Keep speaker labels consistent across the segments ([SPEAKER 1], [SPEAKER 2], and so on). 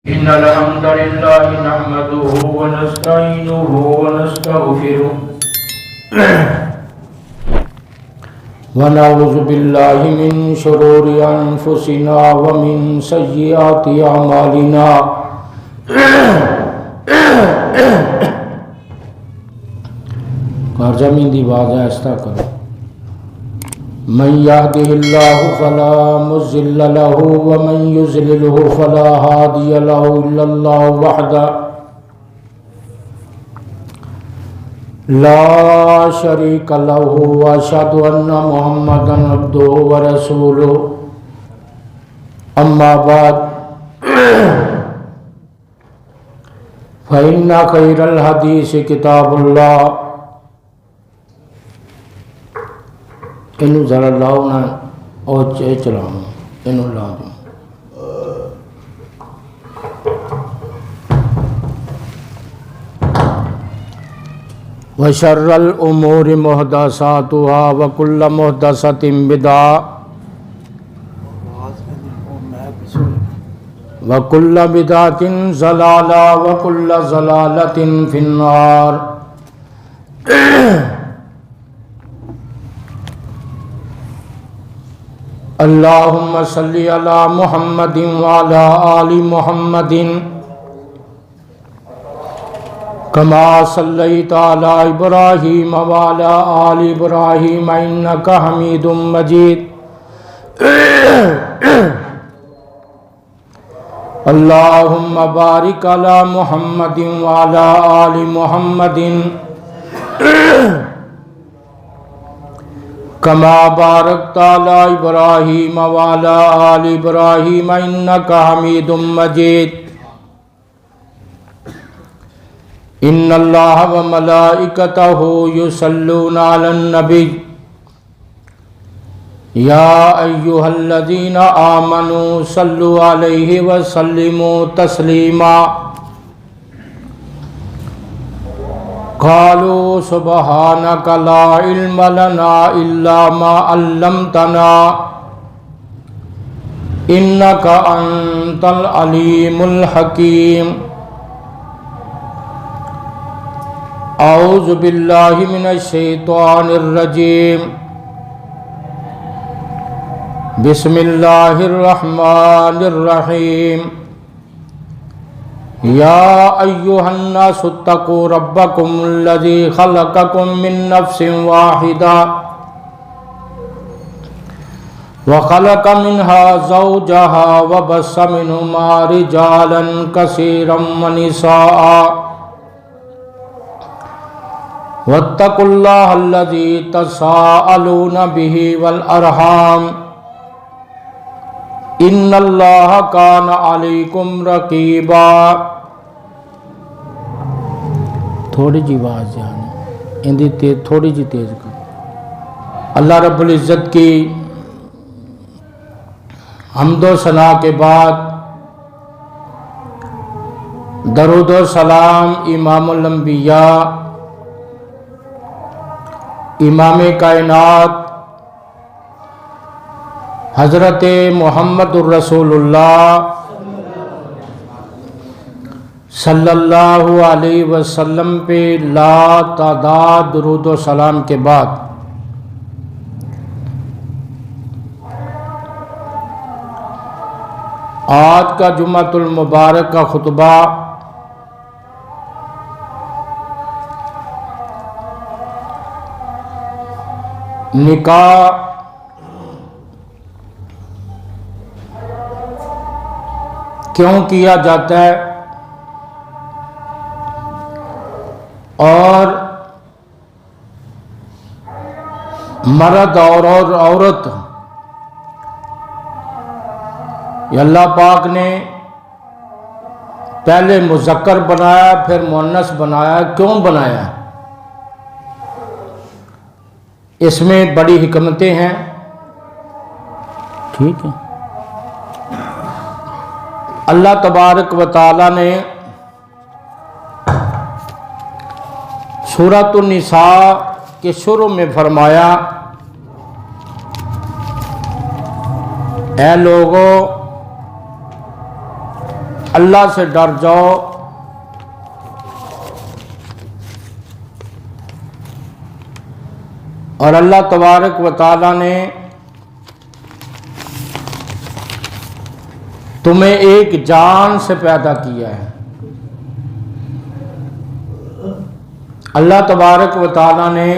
[SPEAKER 1] إن الحمد لله نحمده ونستعينه ونستغفره ونعوذ بالله من شرور أنفسنا ومن سيئات أعمالنا زمین دی آواز آہستہ کرو. من يهده الله فلا مضل له ومن يضلله فلا هادي له إلا الله وحده لا شريك له وأشهد أن محمدا عبده ورسوله أما بعد فإن خير الحديث كتاب الله. اینو ذرا لاؤ نا اور چلاؤں اینو لا دوں. وشر الامور محدثاتها وكل محدثة بدعة وكل بدعة ضلالة وكل ضلالة في النار. اللهم صل على محمد وعلى آل محمد كما صليت على إبراهيم وعلى آل إبراهيم إنك حميد مجيد. اللهم بارك على محمد وعلى آل محمد كما باركت على إبراهيم وعلى آل إبراهيم إنك حميد مجيد. إن الله وملائكته يصلون على النبي يا أيها الذين آمنوا صلوا عليه وسلموا تسليما. قالوا سبحانك لا علم لنا إلا ما علمتنا إنك أنت العليم الحكيم. أعوذ بالله من الشيطان الرجيم. بسم الله الرحمن الرحيم. يا أيها الناس اتقوا ربكم الذي خلقكم من نفس واحدة وخلق منها زوجها وبث منهما رجالا كثيرا ونساء واتقوا الله الذي تساءلون به والأرحام إن الله كان عليكم رقيبا. تھوڑی جی آواز جانے اندھی تھوڑی جی تیز کر. اللہ رب العزت کی حمد و ثنا کے بعد درود و سلام امام الانبیاء امام کائنات حضرت محمد الرسول اللہ صلی اللہ علیہ وسلم پہ لا تعداد درود و سلام کے بعد آج کا جمعۃ المبارک کا خطبہ نکاح کیوں کیا جاتا ہے اور مرد اور عورت یہ اللہ پاک نے پہلے مذکر بنایا پھر مؤنث بنایا. کیوں بنایا؟ اس میں بڑی حکمتیں ہیں. ٹھیک ہے. اللہ تبارک و تعالی نے سورۃ النساء کے شروع میں فرمایا اے لوگو اللہ سے ڈر جاؤ اور اللہ تبارک و تعالی نے تمہیں ایک جان سے پیدا کیا ہے۔ اللہ تبارک و تعالی نے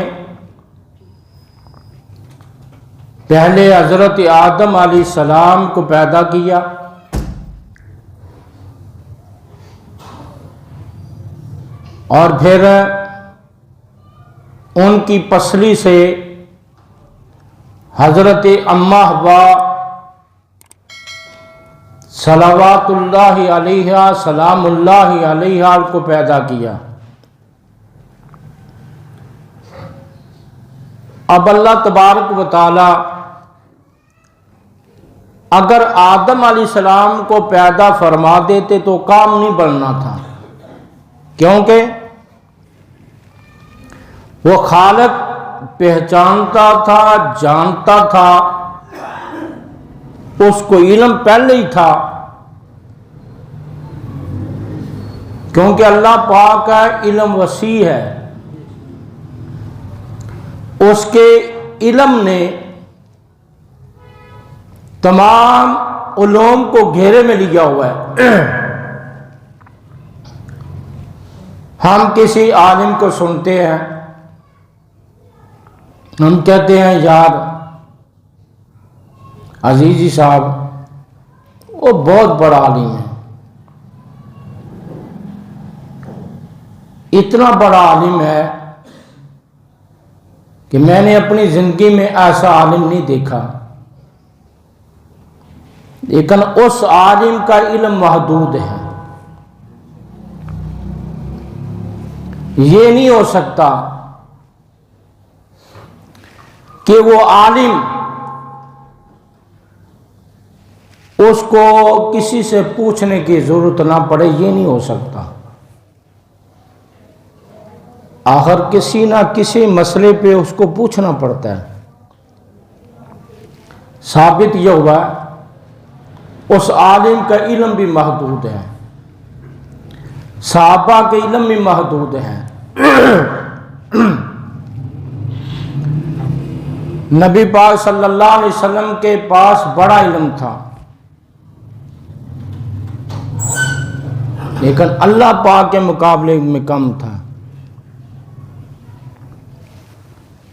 [SPEAKER 1] پہلے حضرت آدم علیہ السلام کو پیدا کیا، اور پھر ان کی پسلی سے حضرت اماں حوا صلوات اللہ علیہ سلام اللہ علیہ کو پیدا کیا۔ اب اللہ تبارک و تعالی اگر آدم علیہ السلام کو پیدا فرما دیتے تو کام نہیں بننا تھا، کیونکہ وہ خالق پہچانتا تھا، جانتا تھا، اس کو علم پہلے ہی تھا، کیونکہ اللہ پاک کا علم وسیع ہے۔ اس کے علم نے تمام علوم کو گھیرے میں لیا ہوا ہے۔ ہم کسی عالم کو سنتے ہیں، ہم کہتے ہیں یار عزیزی صاحب وہ بہت بڑا عالم ہے، اتنا بڑا عالم ہے کہ میں نے اپنی زندگی میں ایسا عالم نہیں دیکھا، لیکن اس عالم کا علم محدود ہے۔ یہ نہیں ہو سکتا کہ وہ عالم اس کو کسی سے پوچھنے کی ضرورت نہ پڑے، یہ نہیں ہو سکتا۔ آخر کسی نہ کسی مسئلے پہ اس کو پوچھنا پڑتا ہے۔ ثابت یہ ہوا اس عالم کا علم بھی محدود ہے، صحابہ کے علم بھی محدود ہیں۔ نبی پاک صلی اللہ علیہ وسلم کے پاس بڑا علم تھا، لیکن اللہ پاک کے مقابلے میں کم تھا۔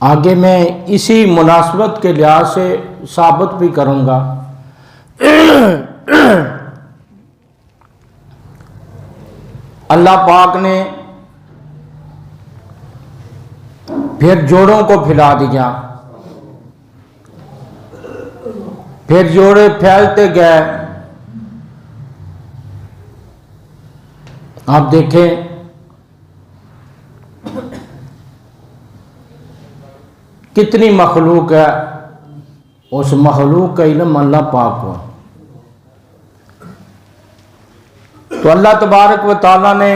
[SPEAKER 1] آگے میں اسی مناسبت کے لحاظ سے ثابت بھی کروں گا۔ اللہ پاک نے پھر جوڑوں کو پھیلا دیا، پھر جوڑے پھیلتے گئے۔ آپ دیکھیں کتنی مخلوق ہے، اس مخلوق کا علم اللہ پاک ہوا۔ تو اللہ تبارک و تعالی نے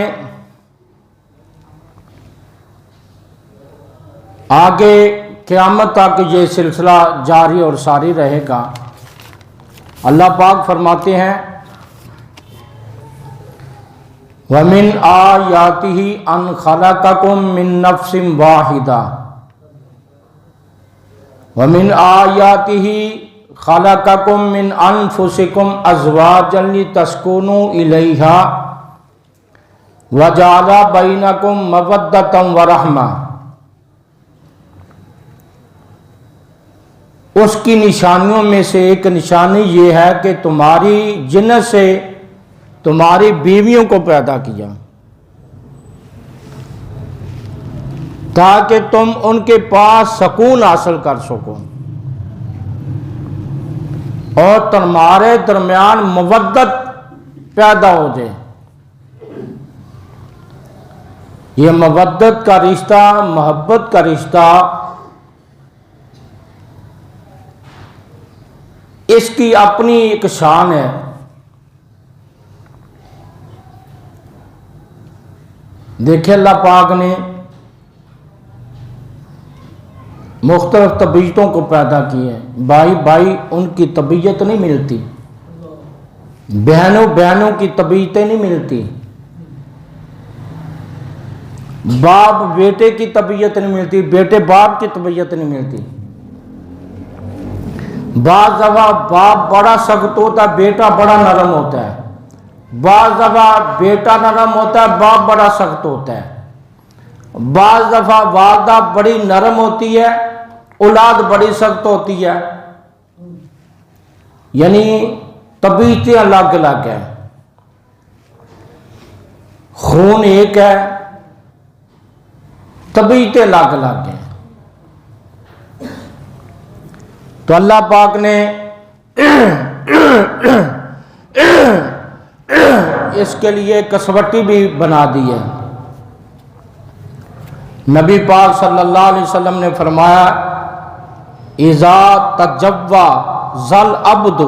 [SPEAKER 1] آگے قیامت تک یہ سلسلہ جاری اور ساری رہے گا۔ اللہ پاک فرماتے ہیں وَمِنْ آيَاتِهِ أَنْ خَلَقَكُم مِّن نَّفْسٍ وَاحِدَةٍ وَمِنْ آيَاتِهِ خَلَقَكُم مِّنْ أَنفُسِكُمْ أَزْوَاجًا لِتَسْكُنُوا إِلَيْهَا وَجَعَلَ بَيْنَكُم مَّوَدَّةً وَرَحْمَةً۔ اس کی نشانیوں میں سے ایک نشانی یہ ہے کہ تمہاری جنس سے تمہاری بیویوں کو پیدا کیا تاکہ تم ان کے پاس سکون حاصل کر سکو اور تمہارے درمیان مودت پیدا ہو جائے۔ یہ مودت کا رشتہ، محبت کا رشتہ، اس کی اپنی ایک شان ہے۔ دیکھیں اللہ پاک نے مختلف طبیعتوں کو پیدا کیے ہیں، بھائی بھائی ان کی طبیعت نہیں ملتی، بہنوں کی طبیعتیں نہیں ملتی، باپ بیٹے کی طبیعت نہیں ملتی، بیٹے باپ کی طبیعت نہیں ملتی۔ بعض دفعہ باپ بڑا سخت ہوتا ہے، بیٹا بڑا نرم ہوتا ہے، بعض دفعہ بیٹا نرم ہوتا ہے، باپ بڑا سخت ہوتا ہے، بعض دفعہ والدہ بڑی نرم ہوتی ہے، اولاد بڑی سخت ہوتی ہے، یعنی طبیعتیں الگ الگ ہیں، خون ایک ہے، طبیعتیں الگ الگ ہیں۔ تو اللہ پاک نے اس کے لیے کسوٹی بھی بنا دی ہے۔ نبی پاک صلی اللہ علیہ وسلم نے فرمایا اذا تجوع ذل عبد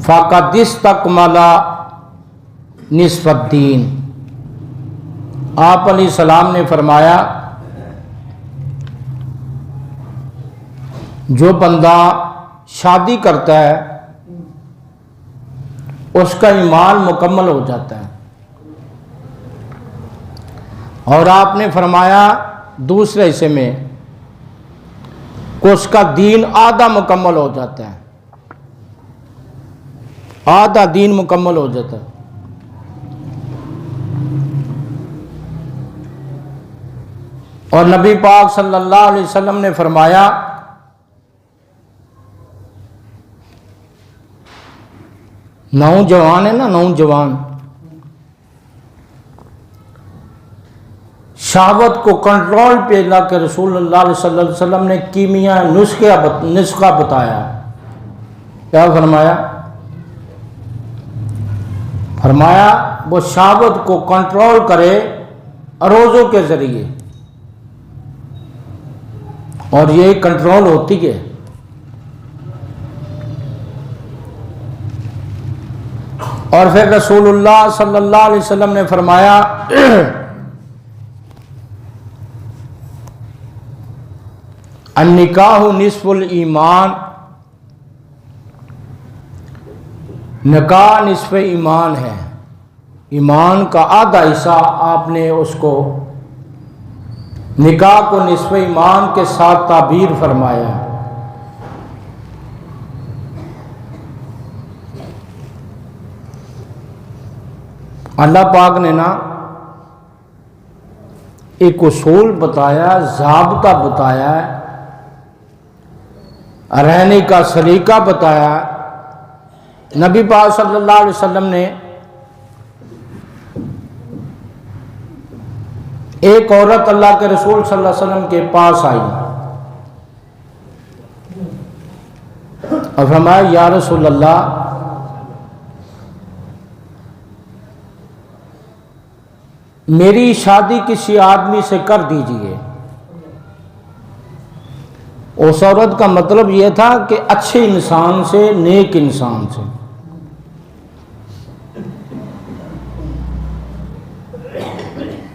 [SPEAKER 1] فقد استکمل نصف الدین۔ آپ علیہ السلام نے فرمایا جو بندہ شادی کرتا ہے اس کا ایمان مکمل ہو جاتا ہے، اور آپ نے فرمایا دوسرے حصے میں کہ اس کا دین آدھا مکمل ہو جاتا ہے، آدھا دین مکمل ہو جاتا ہے۔ اور نبی پاک صلی اللہ علیہ وسلم نے فرمایا نوجوان ہے نا، نوجوان شہوت کو کنٹرول پہ اللہ کے رسول اللہ صلی اللہ علیہ وسلم نے کیمیا نسخہ بتایا۔ کیا فرمایا؟ فرمایا وہ شہوت کو کنٹرول کرے روزوں کے ذریعے، اور یہ کنٹرول ہوتی ہے۔ اور پھر رسول اللہ صلی اللہ علیہ وسلم نے فرمایا النکاح نصف الایمان، نکاح نصف ایمان ہے، ایمان کا آدھا حصہ آپ نے اس کو نکاح کو نصف ایمان کے ساتھ تعبیر فرمایا۔ اللہ پاک نے نا ایک اصول بتایا، ضابطہ بتایا، رہنے کا سلیقہ بتایا۔ نبی پاک صلی اللہ علیہ وسلم نے ایک عورت اللہ کے رسول صلی اللہ علیہ وسلم کے پاس آئی اور فرمایا یا رسول اللہ میری شادی کسی آدمی سے کر دیجئے۔ اس عورت کا مطلب یہ تھا کہ اچھے انسان سے، نیک انسان سے۔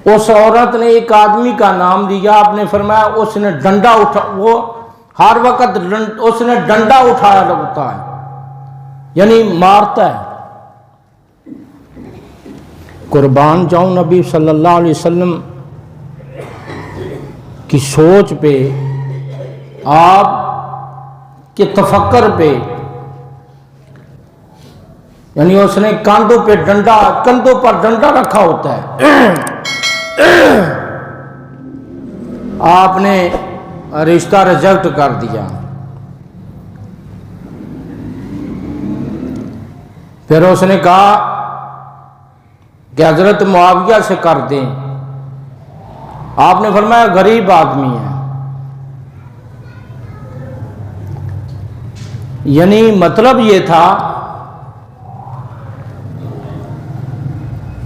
[SPEAKER 1] اس عورت نے ایک آدمی کا نام لیا، آپ نے فرمایا اس نے ڈنڈا اٹھا، وہ ہر وقت اس نے ڈنڈا اٹھایا لگتا ہے، یعنی مارتا ہے۔ قربان جاؤں نبی صلی اللہ علیہ وسلم کی سوچ پہ، آپ کے تفکر پہ، یعنی اس نے کندھوں پر ڈنڈا رکھا ہوتا ہے۔ آپ نے رشتہ ریجیکٹ کر دیا۔ پھر اس نے کہا کہ حضرت معاویہ سے کر دیں۔ آپ نے فرمایا غریب آدمی ہے، یعنی مطلب یہ تھا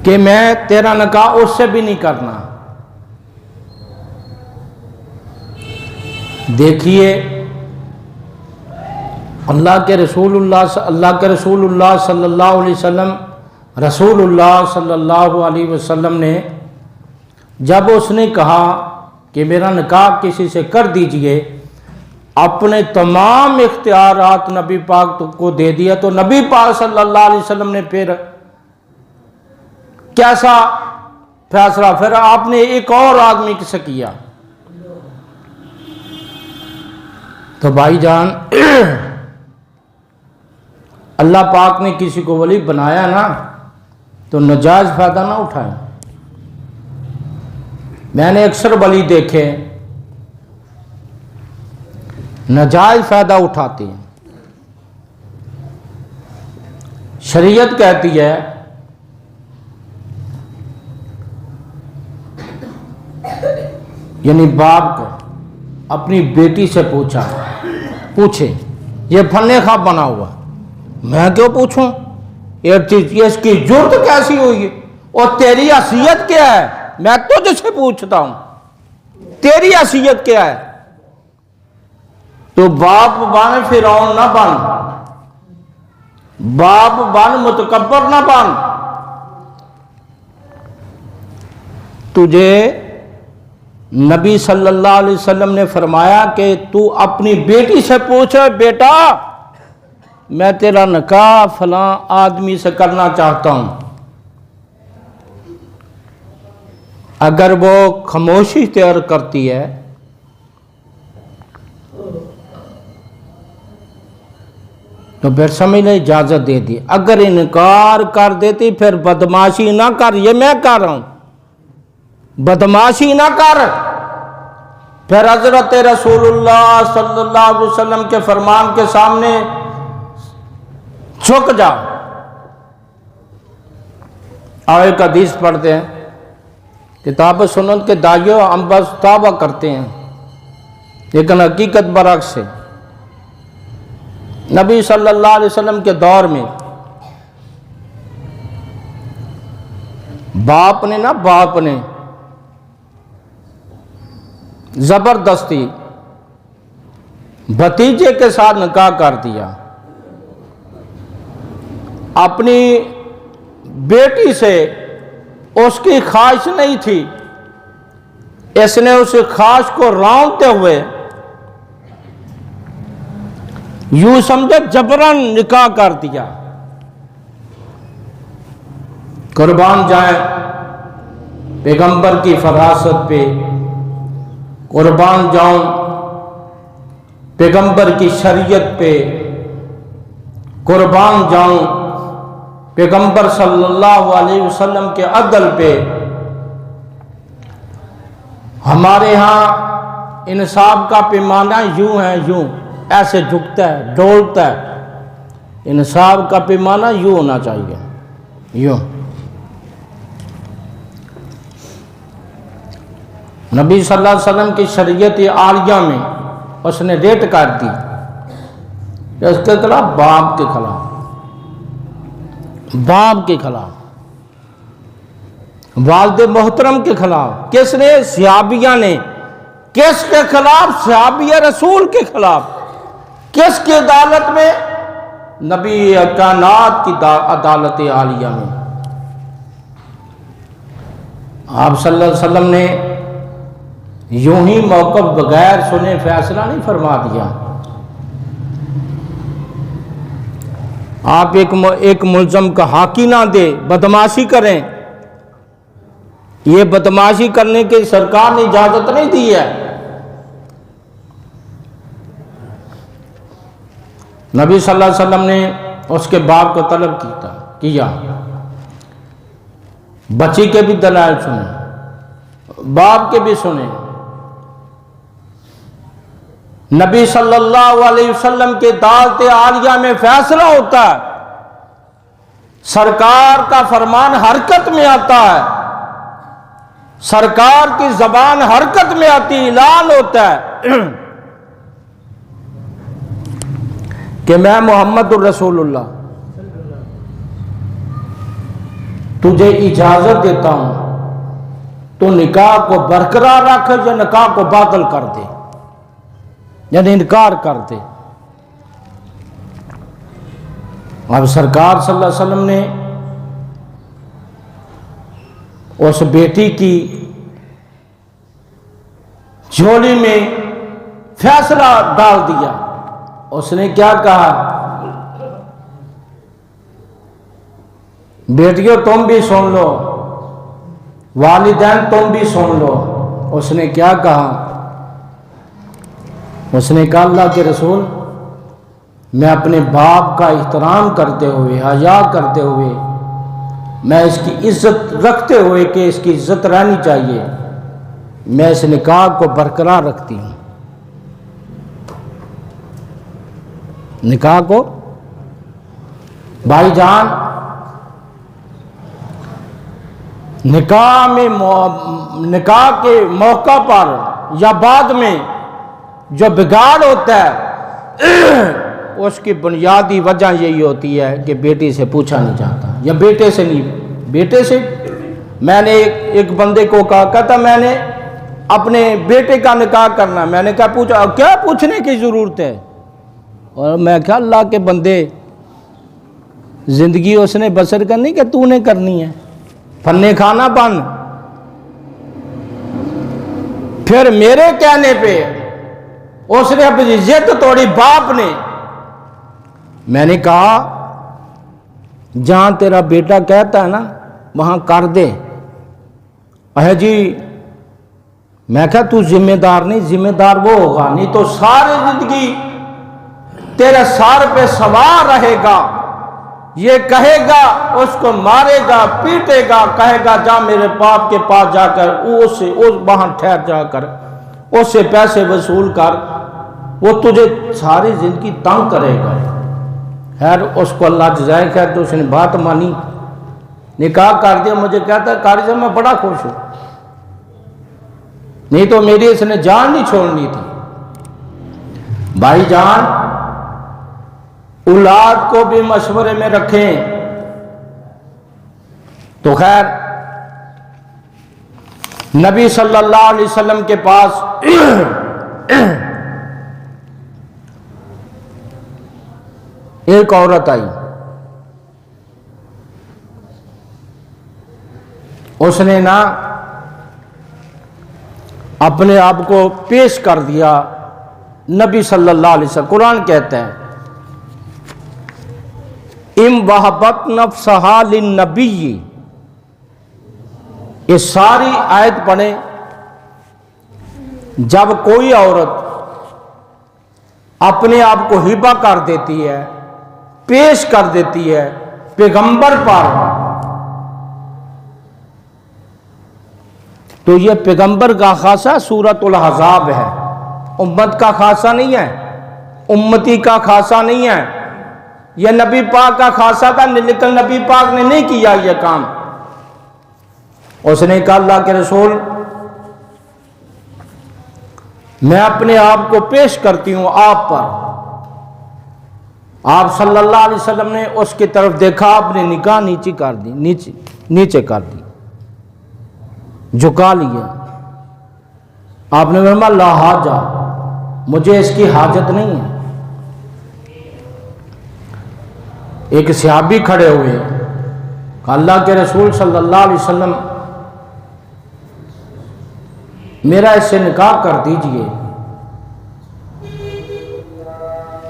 [SPEAKER 1] کہ میں تیرا نکاح اس سے بھی نہیں کرنا۔ دیکھیے اللہ کے رسول اللہ صلی اللہ علیہ وسلم، رسول اللہ صلی اللہ علیہ وسلم نے جب اس نے کہا کہ میرا نکاح کسی سے کر دیجئے اپنے تمام اختیارات نبی پاک کو دے دیا، تو نبی پاک صلی اللہ علیہ وسلم نے پھر کیسا فیصلہ پھر آپ نے ایک اور آدمی سے کیا؟ تو بھائی جان، اللہ پاک نے کسی کو ولی بنایا نا تو ناجائز فائدہ نہ اٹھائے۔ میں نے اکثر ولی دیکھے ناجائز فائدہ اٹھاتے ہیں۔ شریعت کہتی ہے یعنی باپ کو اپنی بیٹی سے پوچھے یہ فلاں خواب بنا ہوا، میں کیوں پوچھوں؟ اس کی جرت کیسی ہوئی؟ اور تیری حیثیت کیا ہے؟ میں تجھ سے پوچھتا ہوں تیری حیثیت کیا ہے؟ تو باپ بن فرعون نہ بن، باپ بن متکبر نہ بن۔ تجھے نبی صلی اللہ علیہ وسلم نے فرمایا کہ تو اپنی بیٹی سے پوچھے، بیٹا میں تیرا نکاح فلاں آدمی سے کرنا چاہتا ہوں۔ اگر وہ خاموشی اختیار کرتی ہے تو پھر سمجھ لیں اجازت دے دی، اگر انکار کر دیتی پھر بدماشی نہ کر، یہ میں کر رہا ہوں، بدماشی نہ کر۔ پھر حضرت رسول اللہ صلی اللہ علیہ وسلم کے فرمان کے سامنے جھک جا۔ اور ایک حدیث پڑھتے ہیں، کتاب سنت کے دائیوں ہم بس دعویٰ کرتے ہیں لیکن حقیقت برعکس ہے۔ نبی صلی اللہ علیہ وسلم کے دور میں باپ نے زبردستی بھتیجے کے ساتھ نکاح کر دیا۔ اپنی بیٹی سے اس کی خواہش نہیں تھی، اس نے اس خواہش کو رونتے ہوئے یوں سمجھے جبراً نکاح کر دیا۔ قربان جائیں پیغمبر کی فراست پہ، قربان جاؤں پیغمبر کی شریعت پہ، قربان جاؤں پیغمبر صلی اللہ علیہ وسلم کے عدل پہ۔ ہمارے ہاں انصاف کا پیمانہ یوں ہے، یوں ایسے جھکتا ہے، ڈولتا ہے۔ انصاف کا پیمانہ یوں ہونا چاہیے، یوں۔ نبی صلی اللہ علیہ وسلم کی شریعت عالیہ میں اس نے ریٹ کر دی اس کے خلاف، باپ کے خلاف، باپ کے خلاف، والد محترم کے خلاف۔ کس نے؟ صحابیہ نے۔ کس کے خلاف؟ صحابیہ رسول کے خلاف۔ کس کی عدالت میں؟ نبی کائنات کی عدالت عالیہ میں۔ آپ صلی اللہ علیہ وسلم نے یوں ہی موقف بغیر سنے فیصلہ نہیں فرما دیا۔ آپ ایک ملزم کا حاکی نہ دے، بدماشی کریں، یہ بدماشی کرنے کی سرکار نے اجازت نہیں دی ہے۔ نبی صلی اللہ علیہ وسلم نے اس کے باپ کو طلب کیا، بچی کے بھی دلائل سنے، باپ کے بھی سنے۔ نبی صلی اللہ علیہ وسلم کے عدالت عالیہ میں فیصلہ ہوتا ہے، سرکار کا فرمان حرکت میں آتا ہے، سرکار کی زبان حرکت میں آتی، اعلان ہوتا ہے کہ میں محمد الرسول اللہ تجھے اجازت دیتا ہوں، تو نکاح کو برقرار رکھ یا نکاح کو باطل کر دے، یعنی انکار کر دے۔ اب سرکار صلی اللہ علیہ وسلم نے اس بیٹی کی جھولی میں فیصلہ ڈال دیا. اس نے کیا کہا؟ بیٹیوں تم بھی سن لو، والدین تم بھی سن لو. اس نے کیا کہا؟ اس نے کہا اللہ کے رسول، میں اپنے باپ کا احترام کرتے ہوئے، حیا کرتے ہوئے، میں اس کی عزت رکھتے ہوئے کہ اس کی عزت رہنی چاہیے، میں اس نکاح کو برقرار رکھتی ہوں. نکاح کو بھائی جان، نکاح کے موقع پر یا بعد میں جو بگاڑ ہوتا ہے اس کی بنیادی وجہ یہی ہوتی ہے کہ بیٹی سے پوچھا نہیں جاتا یا بیٹے سے نہیں. بیٹے سے میں نے ایک بندے کو کہا میں نے اپنے بیٹے کا نکاح کرنا. میں نے کہا پوچھا، کیا پوچھنے کی ضرورت ہے؟ اور میں کہا اللہ کے بندے، زندگی اس نے بسر کرنی کہ تو نے کرنی ہے؟ پھنے کھانا بن. پھر میرے کہنے پہ اس نے اپنی ضد توڑی باپ نے. میں نے کہا جہاں تیرا بیٹا کہتا ہے نا وہاں کر دے. جی میں کہا تو ذمہ دار نہیں، ذمہ دار وہ ہوگا، نہیں تو ساری زندگی تیرے سار پہ سوار رہے گا. یہ کہے گا، اس کو مارے گا، پیٹے گا، کہے گا جا میرے باپ کے پاس جا کر اس وہاں ٹھہر جا کر اس سے پیسے وصول کر، وہ تجھے ساری زندگی تنگ کرے گا. خیر اس کو اللہ جزائے خیر، تو اس نے بات مانی، نکاح کر دیا. مجھے کہتا ہے قاری صاحب میں بڑا خوش ہوں، نہیں تو میری اس نے جان نہیں چھوڑنی تھی. بھائی جان، اولاد کو بھی مشورے میں رکھیں. تو خیر نبی صلی اللہ علیہ وسلم کے پاس ایک عورت آئی. اس نے نا اپنے آپ کو پیش کر دیا نبی صلی اللہ علیہ وسلم. قرآن کہتا ہے ام وہبت نفسہا للنبی. یہ ساری آیت پڑھیں. جب کوئی عورت اپنے آپ کو ہبہ کر دیتی ہے، پیش کر دیتی ہے پیغمبر پر، تو یہ پیغمبر کا خاصہ سورۃ الاحزاب ہے، امت کا خاصہ نہیں ہے، امتی کا خاصہ نہیں ہے. یہ نبی پاک کا خاصہ تھا، لیکن نبی پاک نے نہیں کیا یہ کام. اس نے کہا اللہ کے رسول میں اپنے آپ کو پیش کرتی ہوں آپ پر. آپ صلی اللہ علیہ وسلم نے اس کی طرف دیکھا، آپ نے نگاہ نیچے کر دی، نیچے کر دی، جھکا لیا. آپ نے فرمایا لا حاجہ، مجھے اس کی حاجت نہیں ہے. ایک صحابی کھڑے ہوئے، کہا اللہ کے رسول صلی اللہ علیہ وسلم میرا اس سے نکاح کر دیجئے.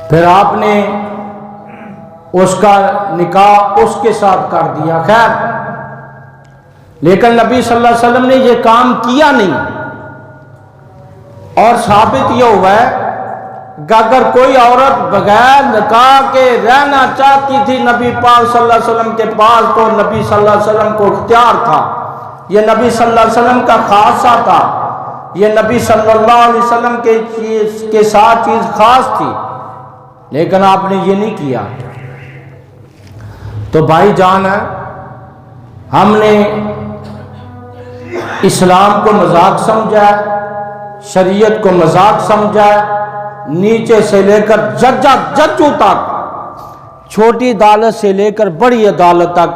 [SPEAKER 1] پھر آپ نے اس کا نکاح اس کے ساتھ کر دیا. خیر لیکن نبی صلی اللہ علیہ وسلم نے یہ کام کیا نہیں. اور ثابت یہ ہوا ہے کہ اگر کوئی عورت بغیر نکاح کے رہنا چاہتی تھی نبی پاک صلی اللہ علیہ وسلم کے پاس، تو نبی صلی اللہ علیہ وسلم کو اختیار تھا. یہ نبی صلی اللہ علیہ وسلم کا خاصہ تھا، یہ نبی صلی اللہ علیہ وسلم کے ساتھ چیز خاص تھی، لیکن آپ نے یہ نہیں کیا. تو بھائی جان ہے، ہم نے اسلام کو مذاق سمجھا، شریعت کو مذاق سمجھا، نیچے سے لے کر ججوں تک، چھوٹی عدالت سے لے کر بڑی عدالت تک،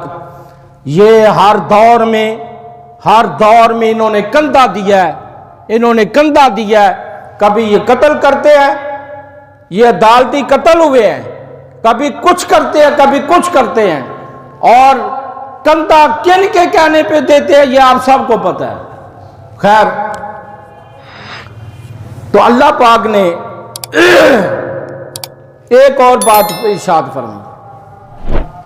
[SPEAKER 1] یہ ہر دور میں انہوں نے کندھا دیا ہے. کبھی یہ قتل کرتے ہیں، یہ عدالتی قتل ہوئے ہیں، کبھی کچھ کرتے ہیں کبھی کچھ کرتے ہیں، اور کندھا کن کے کہنے پہ دیتے ہیں یہ آپ سب کو پتہ ہے. خیر تو اللہ پاک نے ایک اور بات ارشاد فرمائیں،